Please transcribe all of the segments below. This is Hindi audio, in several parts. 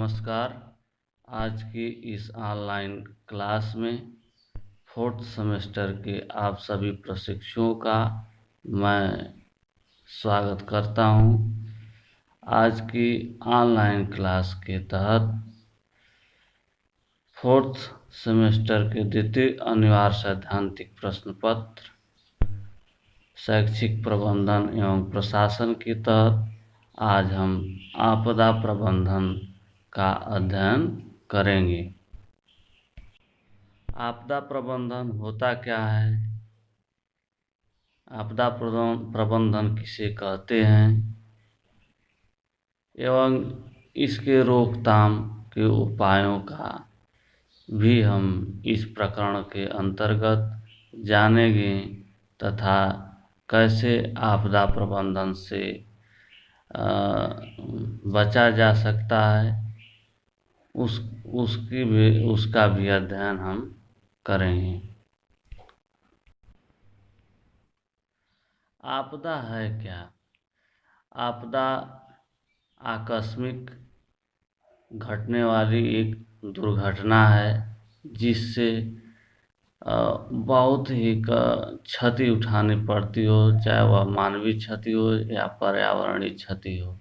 नमस्कार। आज की इस ऑनलाइन क्लास में फोर्थ सेमेस्टर के आप सभी प्रशिक्षुओं का मैं स्वागत करता हूं। आज की ऑनलाइन क्लास के तहत फोर्थ सेमेस्टर के द्वितीय अनिवार्य सैद्धांतिक प्रश्न पत्र शैक्षिक प्रबंधन एवं प्रशासन के तहत आज हम आपदा प्रबंधन का अध्ययन करेंगे। आपदा प्रबंधन होता क्या है? आपदा प्रबंधन किसे कहते हैं एवं इसके रोकथाम के उपायों का भी हम इस प्रकरण के अंतर्गत जानेंगे तथा कैसे आपदा प्रबंधन से बचा जा सकता है उसका भी अध्ययन हम करेंगे। आपदा है क्या? आपदा आकस्मिक घटने वाली एक दुर्घटना है जिससे बहुत ही क्षति उठानी पड़ती हो, चाहे वह मानवीय क्षति हो या पर्यावरणीय क्षति हो।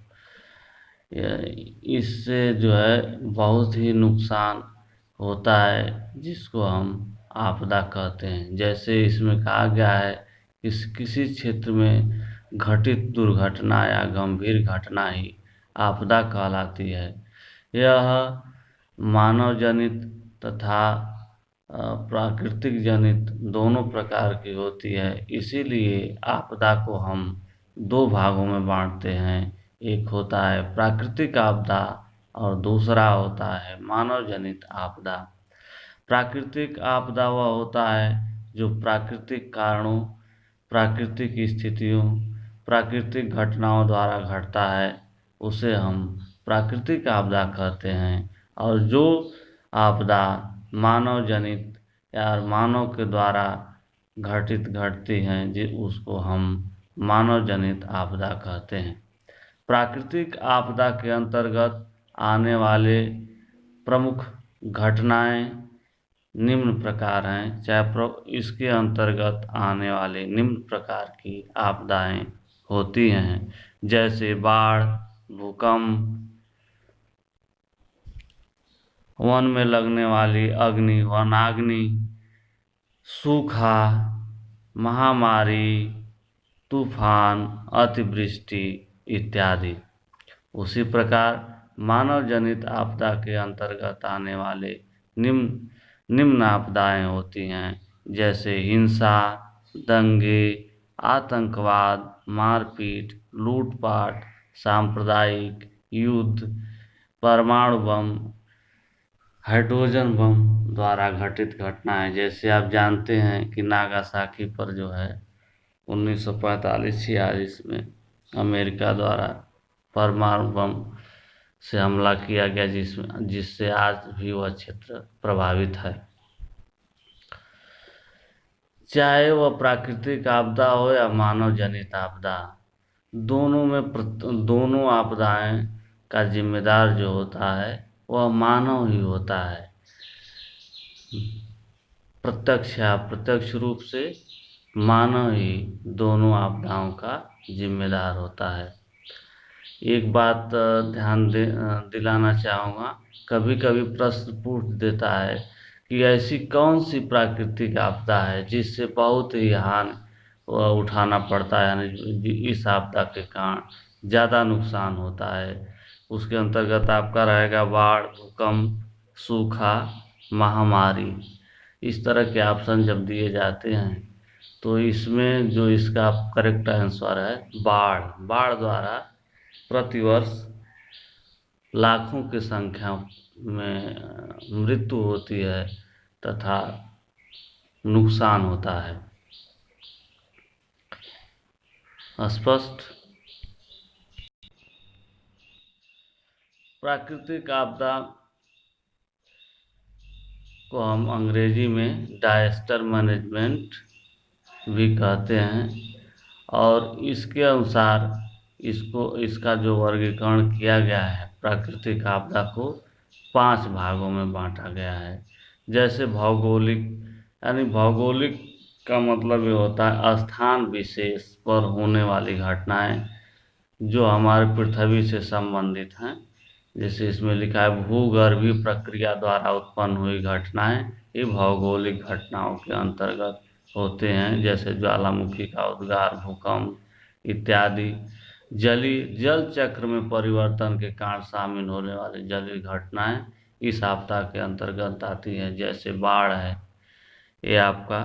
इससे जो है बहुत ही नुकसान होता है जिसको हम आपदा कहते हैं। जैसे इसमें कहा गया है कि किसी क्षेत्र में घटित दुर्घटना या गंभीर घटना ही आपदा कहलाती है। यह मानव जनित तथा प्राकृतिक जनित दोनों प्रकार की होती है। इसीलिए आपदा को हम दो भागों में बांटते हैं। एक होता है प्राकृतिक आपदा और दूसरा होता है मानव जनित आपदा। प्राकृतिक आपदा वह होता है जो प्राकृतिक कारणों, प्राकृतिक स्थितियों, प्राकृतिक घटनाओं द्वारा घटता है, उसे हम प्राकृतिक आपदा कहते हैं। और जो आपदा मानव जनित या मानव के द्वारा घटती हैं उसको हम मानव जनित आपदा कहते हैं। प्राकृतिक आपदा के अंतर्गत आने वाले प्रमुख घटनाएं निम्न प्रकार हैं। चाहे इसके अंतर्गत आने वाले निम्न प्रकार की आपदाएं होती हैं, जैसे बाढ़, भूकंप, वन में लगने वाली अग्नि, वनाग्नि, सूखा, महामारी, तूफान, अतिवृष्टि इत्यादि। उसी प्रकार मानव जनित आपदा के अंतर्गत आने वाले निम्न आपदाएं होती हैं, जैसे हिंसा, दंगे, आतंकवाद, मारपीट, लूटपाट, सांप्रदायिक युद्ध, परमाणु बम, हाइड्रोजन बम द्वारा घटित घटनाएं। जैसे आप जानते हैं कि नागासाकी पर जो है 1945-46 में अमेरिका द्वारा परमाणु बम से हमला किया गया, जिससे आज भी वह क्षेत्र प्रभावित है। चाहे वह प्राकृतिक आपदा हो या मानव जनित आपदा, दोनों आपदाएं का जिम्मेदार जो होता है वह मानव ही होता है। प्रत्यक्ष या अप्रत्यक्ष रूप से मानव ही दोनों आपदाओं का जिम्मेदार होता है। एक बात ध्यान दिलाना चाहूँगा, कभी कभी प्रश्न पूछ देता है कि ऐसी कौन सी प्राकृतिक आपदा है जिससे बहुत ही हानि उठाना पड़ता है, यानी इस आपदा के कारण ज़्यादा नुकसान होता है। उसके अंतर्गत आपका रहेगा बाढ़, भूकंप, सूखा, महामारी। इस तरह के ऑप्शन जब दिए जाते हैं तो इसमें जो इसका करेक्ट आंसर है बाढ़ द्वारा प्रतिवर्ष लाखों की संख्या में मृत्यु होती है तथा नुकसान होता है। स्पष्ट? प्राकृतिक आपदा को हम अंग्रेजी में डिजास्टर मैनेजमेंट भी कहते हैं और इसके अनुसार इसका जो वर्गीकरण किया गया है प्राकृतिक आपदा को, 5 भागों में बांटा गया है। जैसे भौगोलिक, यानी भौगोलिक का मतलब ये होता है स्थान विशेष पर होने वाली घटनाएं जो हमारे पृथ्वी से संबंधित हैं। जैसे इसमें लिखा है भूगर्भीय प्रक्रिया द्वारा उत्पन्न हुई घटनाएं, ये भौगोलिक घटनाओं के अंतर्गत होते हैं। जैसे ज्वालामुखी का उद्गार, भूकंप इत्यादि। जल चक्र में परिवर्तन के कारण शामिल होने वाली जलीय घटनाएं इस आपदा के अंतर्गत आती हैं। जैसे बाढ़ है, ये आपका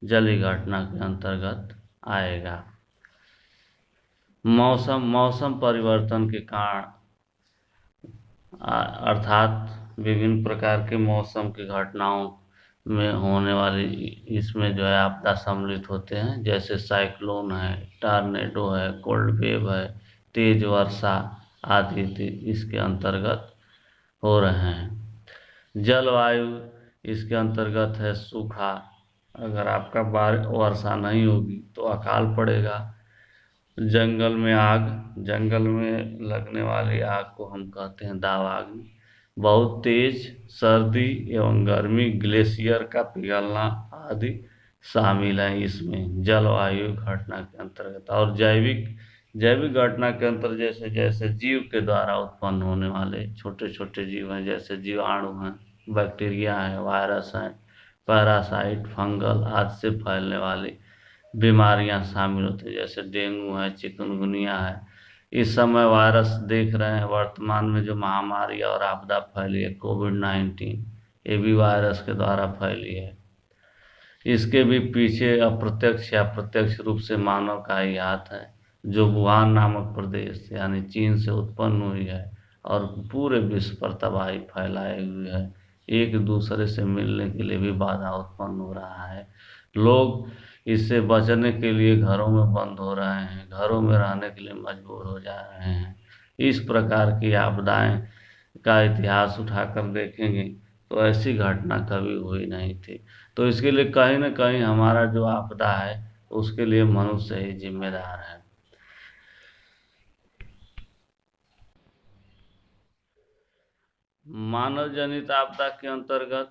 जलीय घटना के अंतर्गत आएगा। मौसम परिवर्तन के कारण अर्थात विभिन्न प्रकार के मौसम की घटनाओं में होने वाली, इसमें जो है आपदा सम्मिलित होते हैं। जैसे साइक्लोन है, टॉर्नेडो है, कोल्ड वेव है, तेज वर्षा आदि इसके अंतर्गत हो रहे हैं। जलवायु इसके अंतर्गत है सूखा, अगर आपका वर्षा नहीं होगी तो अकाल पड़ेगा। जंगल में आग, जंगल में लगने वाली आग को हम कहते हैं दावाग्नि। बहुत तेज सर्दी एवं गर्मी, ग्लेशियर का पिघलना आदि शामिल है इसमें जलवायु घटना के अंतर्गत। और जैविक जैविक घटना के अंतर्गत जैसे जैसे जीव के द्वारा उत्पन्न होने वाले छोटे छोटे जीव हैं, जैसे जीवाणु हैं, बैक्टीरिया है, वायरस है, पैरासाइट, फंगल आदि से फैलने वाली बीमारियां शामिल होती हैं। जैसे डेंगू है, चिकनगुनिया है। इस समय वायरस देख रहे हैं वर्तमान में जो महामारी और आपदा फैली है कोविड-19, ये भी वायरस के द्वारा फैली है। इसके भी पीछे अप्रत्यक्ष या प्रत्यक्ष रूप से मानव का ही हाथ है, जो वुहान नामक प्रदेश यानी चीन से उत्पन्न हुई है और पूरे विश्व पर तबाही फैलाए हुए है। एक दूसरे से मिलने के लिए भी बाधा उत्पन्न हो रहा है। लोग इससे बचने के लिए घरों में बंद हो रहे हैं, घरों में रहने के लिए मजबूर हो जा रहे हैं। इस प्रकार की आपदाएं का इतिहास उठाकर देखेंगे तो ऐसी घटना कभी हुई नहीं थी। तो इसके लिए कहीं न कहीं हमारा जो आपदा है उसके लिए मनुष्य ही जिम्मेदार है। मानव जनित आपदा के अंतर्गत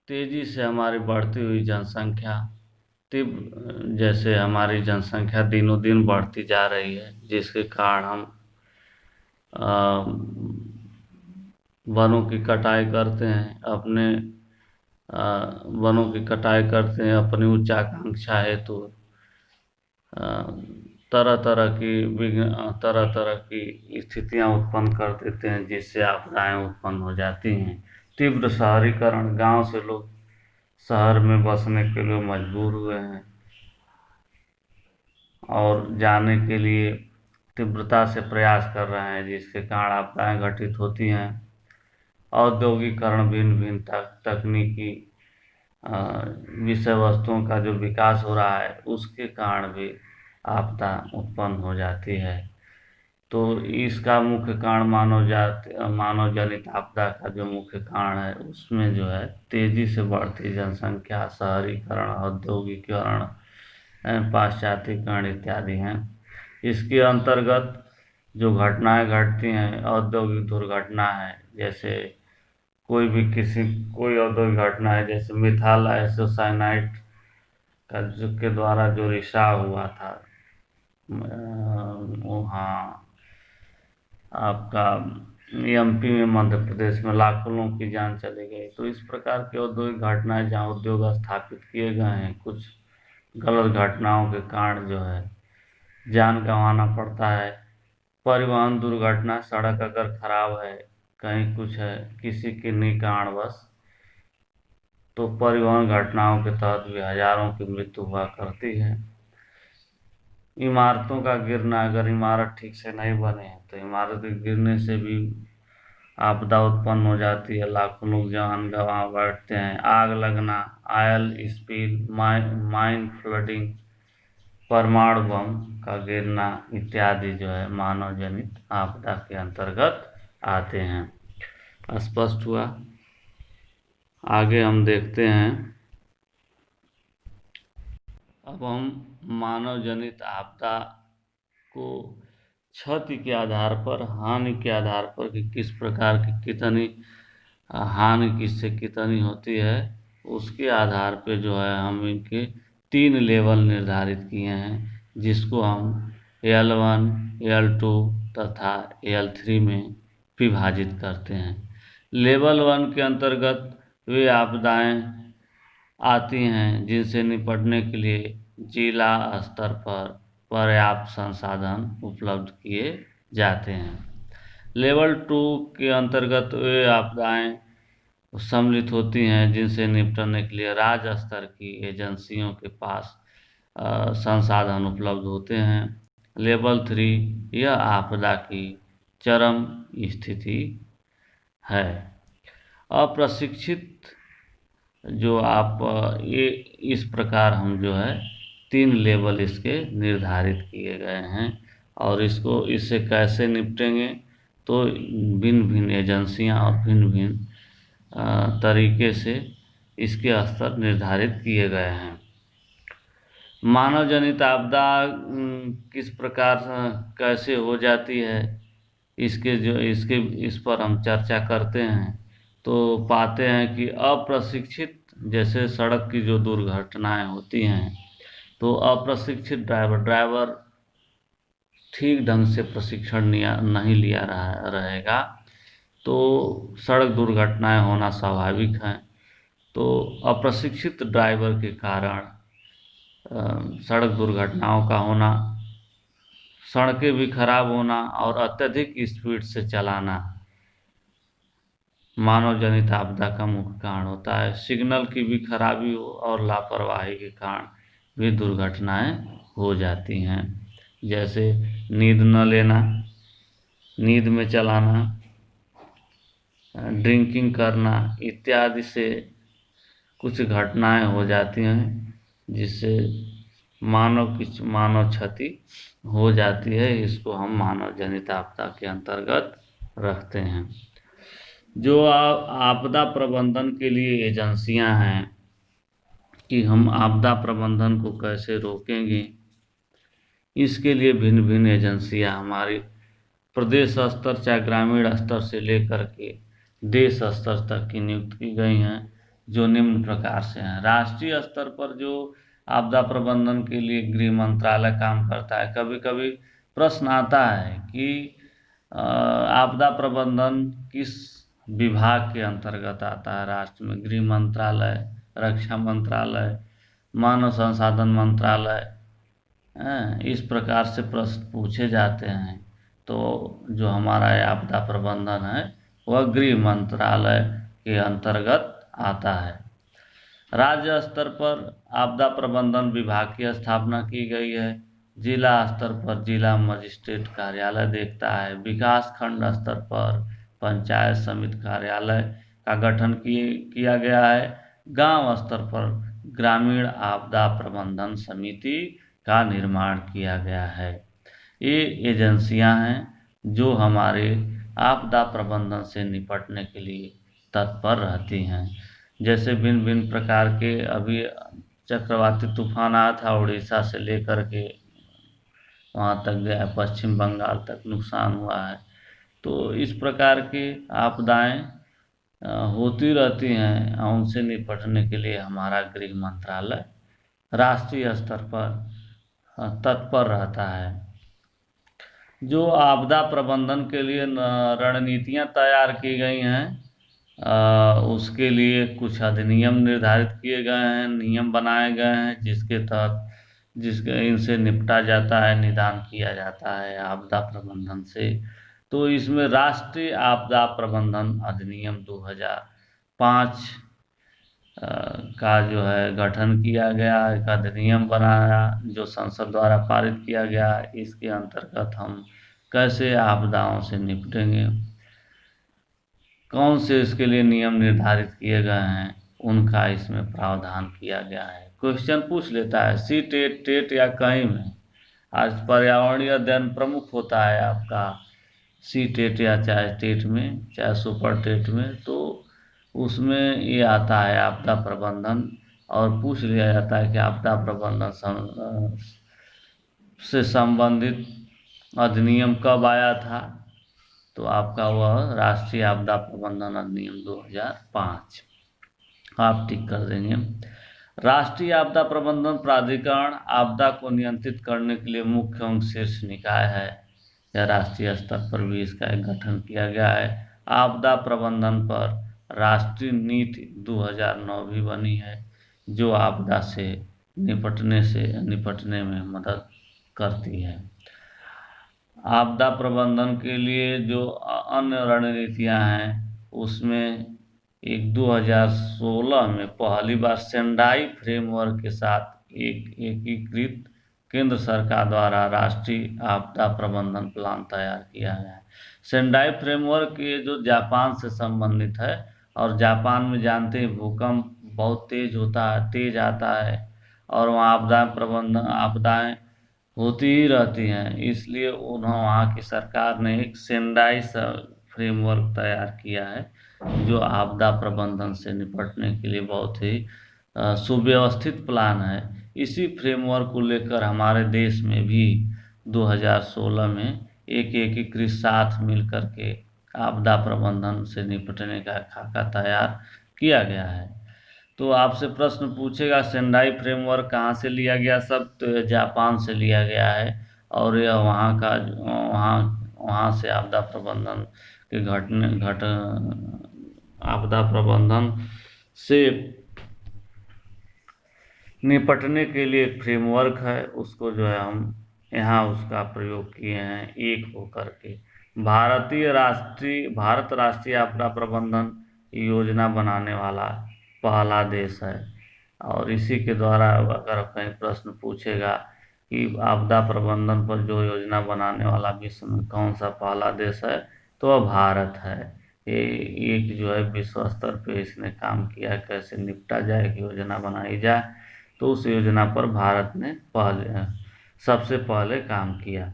तेजी से हमारी बढ़ती हुई जनसंख्या, तीव्र जैसे हमारी जनसंख्या दिनों दिन बढ़ती जा रही है, जिसके कारण हम वनों की कटाई करते हैं, अपने वनों की कटाई करते हैं अपनी उच्चाकांक्षा हेतु। तरह तरह की स्थितियां उत्पन्न कर देते हैं, जिससे आपदाएं उत्पन्न हो जाती हैं। तीव्र शहरीकरण, गांव से लोग शहर में बसने के लिए मजबूर हुए हैं और जाने के लिए तीव्रता से प्रयास कर रहे हैं, जिसके कारण आपदाएं घटित होती हैं। औद्योगिकरण, भिन्न भिन्न तकनीकी विषय वस्तुओं का जो विकास हो रहा है उसके कारण भी आपदा उत्पन्न हो जाती है। तो इसका मुख्य कारण मानव जनित आपदा का जो मुख्य कारण है उसमें जो है तेजी से बढ़ती जनसंख्या, शहरीकरण, औद्योगिकरण, पाश्चात्यकरण इत्यादि हैं। इसके अंतर्गत जो घटनाएं घटती हैं, औद्योगिक दुर्घटना है, जैसे कोई औद्योगिक घटना है, जैसे मिथाइल आइसोसाइनाइड का के द्वारा जो रिसाव हुआ था वहाँ आपका एमपी में, मध्य प्रदेश में लाखों लोगों की जान चली गई। तो इस प्रकार की औद्योगिक घटनाएं जहाँ उद्योग स्थापित किए गए हैं, कुछ गलत घटनाओं के कारण जो है जान गंवाना पड़ता है। परिवहन दुर्घटना, सड़क अगर खराब है, कहीं कुछ है, किसी के नहीं कारणवश, तो परिवहन घटनाओं के तहत भी हजारों की मृत्यु हुआ करती है। इमारतों का गिरना, अगर इमारत ठीक से नहीं बने तो इमारत के गिरने से भी आपदा उत्पन्न हो जाती है, लाखों लोग जान गंवा बैठते हैं। आग लगना, ऑयल स्पिल, माइन फ्लडिंग, परमाणु बम का गिरना इत्यादि जो है मानव जनित आपदा के अंतर्गत आते हैं। स्पष्ट हुआ? आगे हम देखते हैं। अब हम मानव जनित आपदा को क्षति के आधार पर, हानि के आधार पर कि किस प्रकार की कितनी हानि किससे कितनी होती है, उसके आधार पे जो है हम इनके 3 लेवल निर्धारित किए हैं, जिसको हम L1, L2 तथा L3 में विभाजित करते हैं। लेवल 1 के अंतर्गत वे आपदाएं आती हैं जिनसे निपटने के लिए जिला स्तर पर पर्याप्त संसाधन उपलब्ध किए जाते हैं। लेवल 2 के अंतर्गत वे आपदाएं सम्मिलित होती हैं जिनसे निपटने के लिए राज्य स्तर की एजेंसियों के पास संसाधन उपलब्ध होते हैं। लेवल 3 यह आपदा की चरम स्थिति है। अप्रशिक्षित जो आप ये इस प्रकार हम जो है 3 लेवल इसके निर्धारित किए गए हैं, और इससे कैसे निपटेंगे, तो भिन्न भिन्न एजेंसियां और भिन्न भिन्न तरीके से इसके स्तर निर्धारित किए गए हैं। मानव जनित आपदा किस प्रकार कैसे हो जाती है, इस पर हम चर्चा करते हैं, तो पाते हैं कि अप्रशिक्षित, जैसे सड़क की जो दुर्घटनाएं होती हैं, तो अप्रशिक्षित ड्राइवर ठीक ढंग से प्रशिक्षण नहीं लिया रहेगा तो सड़क दुर्घटनाएं होना स्वाभाविक है। तो अप्रशिक्षित ड्राइवर के कारण सड़क दुर्घटनाओं का होना, सड़कें भी खराब होना और अत्यधिक स्पीड से चलाना मानव जनित आपदा का मुख्य कारण होता है। सिग्नल की भी खराबी हो और लापरवाही के कारण भी दुर्घटनाएं हो जाती हैं, जैसे नींद न लेना, नींद में चलाना, ड्रिंकिंग करना इत्यादि से कुछ घटनाएं हो जाती हैं जिससे मानव क्षति हो जाती है। इसको हम मानव जनित आपदा के अंतर्गत रखते हैं। जो आपदा प्रबंधन के लिए एजेंसियां हैं कि हम आपदा प्रबंधन को कैसे रोकेंगे, इसके लिए भिन्न भिन्न एजेंसियां हमारी प्रदेश स्तर चाहे ग्रामीण स्तर से लेकर के देश स्तर तक की नियुक्त की गई हैं, जो निम्न प्रकार से हैं। राष्ट्रीय स्तर पर जो आपदा प्रबंधन के लिए गृह मंत्रालय काम करता है। कभी कभी प्रश्न आता है कि आपदा प्रबंधन किस विभाग के अंतर्गत आता है राष्ट्र में, गृह मंत्रालय, रक्षा मंत्रालय, मानव संसाधन मंत्रालय, इस प्रकार से प्रश्न पूछे जाते हैं। तो जो हमारा आपदा प्रबंधन है वह गृह मंत्रालय के अंतर्गत आता है। राज्य स्तर पर आपदा प्रबंधन विभाग की स्थापना की गई है। जिला स्तर पर जिला मजिस्ट्रेट कार्यालय देखता है। विकास खंड स्तर पर पंचायत समिति कार्यालय का गठन किया गया है। गांव स्तर पर ग्रामीण आपदा प्रबंधन समिति का निर्माण किया गया है। ये एजेंसियां हैं जो हमारे आपदा प्रबंधन से निपटने के लिए तत्पर रहती हैं। जैसे भिन्न भिन्न प्रकार के अभी चक्रवाती तूफान आया था, उड़ीसा से लेकर के वहाँ तक गया, पश्चिम बंगाल तक नुकसान हुआ है। तो इस प्रकार की आपदाएं होती रहती हैं, उनसे निपटने के लिए हमारा गृह मंत्रालय राष्ट्रीय स्तर पर तत्पर रहता है। जो आपदा प्रबंधन के लिए रणनीतियां तैयार की गई हैं, उसके लिए कुछ अधिनियम निर्धारित किए गए हैं, नियम बनाए गए हैं जिसके इनसे निपटा जाता है, निदान किया जाता है आपदा प्रबंधन से। तो इसमें राष्ट्रीय आपदा प्रबंधन अधिनियम 2005 का जो है गठन किया गया, एक अधिनियम बनाया जो संसद द्वारा पारित किया गया। इसके अंतर्गत हम कैसे आपदाओं से निपटेंगे, कौन से इसके लिए नियम निर्धारित किए गए हैं, उनका इसमें प्रावधान किया गया है। क्वेश्चन पूछ लेता है सी टेट, टेट या कहीं में। आज पर्यावरणीय अध्ययन प्रमुख होता है आपका सी टेट या चाहे टेट में चाहे सुपर टेट में, तो उसमें ये आता है आपदा प्रबंधन, और पूछ लिया जाता है कि आपदा प्रबंधन से संबंधित अधिनियम कब आया था? तो आपका वह राष्ट्रीय आपदा प्रबंधन अधिनियम 2005। आप टिक कर देंगे। राष्ट्रीय आपदा प्रबंधन प्राधिकरण आपदा को नियंत्रित करने के लिए मुख्य एवं शीर्ष निकाय है। या राष्ट्रीय स्तर पर भी इसका एक गठन किया गया है। आपदा प्रबंधन पर राष्ट्रीय नीति 2009 भी बनी है, जो आपदा से निपटने में मदद करती है। आपदा प्रबंधन के लिए जो अन्य रणनीतियां हैं, उसमें एक 2016 में पहली बार सेंडाई फ्रेमवर्क के साथ एक एकीकृत केंद्र सरकार द्वारा राष्ट्रीय आपदा प्रबंधन प्लान तैयार किया गया है। सेंडाई फ्रेमवर्क ये जो जापान से संबंधित है, और जापान में जानते हैं भूकंप बहुत तेज आता है, और वहाँ आपदाएं होती ही रहती हैं। इसलिए उन्होंने वहाँ की सरकार ने एक सेंडाई फ्रेमवर्क तैयार किया है, जो आपदा प्रबंधन से निपटने के लिए बहुत ही सुव्यवस्थित प्लान है। इसी फ्रेमवर्क को लेकर हमारे देश में भी 2016 में एक एकीकृत साथ मिल करके आपदा प्रबंधन से निपटने का खाका तैयार किया गया है। तो आपसे प्रश्न पूछेगा सेंडाई फ्रेमवर्क कहाँ से लिया गया? सब तो ये जापान से लिया गया है, और यह वहाँ वहाँ से आपदा प्रबंधन के आपदा प्रबंधन से निपटने के लिए एक फ्रेमवर्क है, उसको जो है हम यहाँ उसका प्रयोग किए हैं एक होकर के। भारत राष्ट्रीय आपदा प्रबंधन योजना बनाने वाला पहला देश है। और इसी के द्वारा अगर कहीं प्रश्न पूछेगा कि आपदा प्रबंधन पर जो योजना बनाने वाला विश्व में कौन सा पहला देश है, तो वह भारत है। ये एक जो है विश्व स्तर पे इसने काम किया, कैसे निपटा जाए, एक योजना बनाई जाए, तो उस योजना पर भारत ने सबसे पहले काम किया।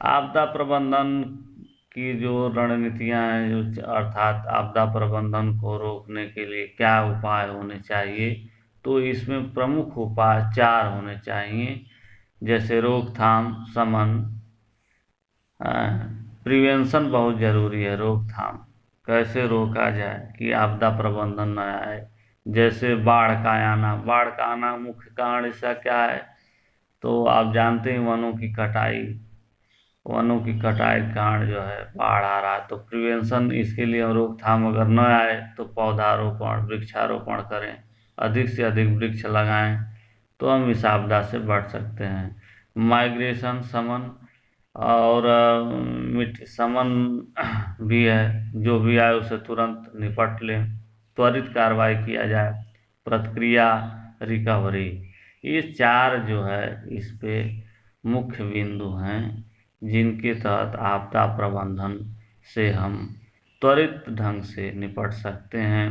आपदा प्रबंधन की जो रणनीतियां हैं, जो अर्थात आपदा प्रबंधन को रोकने के लिए क्या उपाय होने चाहिए, तो इसमें प्रमुख उपाय 4 होने चाहिए। जैसे रोकथाम, शमन, प्रिवेंशन बहुत जरूरी है। रोकथाम कैसे रोका जाए कि आपदा प्रबंधन न आए। जैसे बाढ़ का आना मुख्य कारण इसका क्या है? तो आप जानते हैं वनों की कटाई के कारण जो है बाढ़ आ रहा है। तो प्रिवेंशन, इसके लिए रोकथाम अगर न आए तो पौधारोपण, वृक्षारोपण करें, अधिक से अधिक वृक्ष लगाएं, तो हम इस आपदा से बच सकते हैं। माइग्रेशन, समन और मिट्टी समन भी है, जो भी आए उसे तुरंत निपट लें, त्वरित कार्रवाई किया जाए, प्रतिक्रिया, रिकवरी। ये 4 जो है इस पे मुख्य बिंदु हैं, जिनके तहत आपदा प्रबंधन से हम त्वरित ढंग से निपट सकते हैं।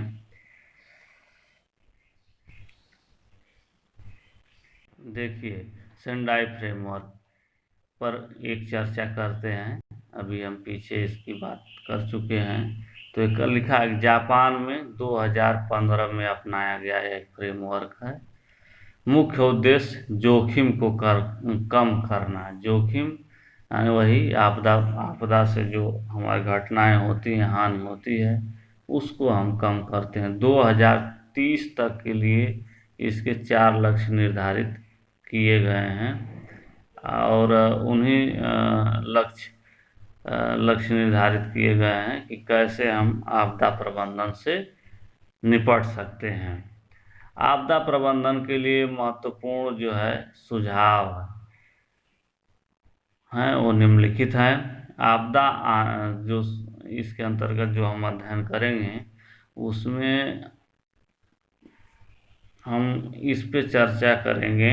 देखिए, सेंडाई फ्रेमवर्क पर एक चर्चा करते हैं। अभी हम पीछे इसकी बात कर चुके हैं। तो एक लिखा है जापान में 2015 में अपनाया गया एक फ्रेमवर्क है। मुख्य उद्देश्य जोखिम को कम करना। जोखिम यानी वही आपदा से जो हमारी घटनाएं होती हैं, हानि होती है, उसको हम कम करते हैं। 2030 तक के लिए इसके 4 लक्ष्य निर्धारित किए गए हैं, और उन्हीं लक्ष्य निर्धारित किए गए हैं कि कैसे हम आपदा प्रबंधन से निपट सकते हैं। आपदा प्रबंधन के लिए महत्वपूर्ण जो है सुझाव हैं, वो निम्नलिखित हैं। जो इसके अंतर्गत जो हम अध्ययन करेंगे, उसमें हम इस पे चर्चा करेंगे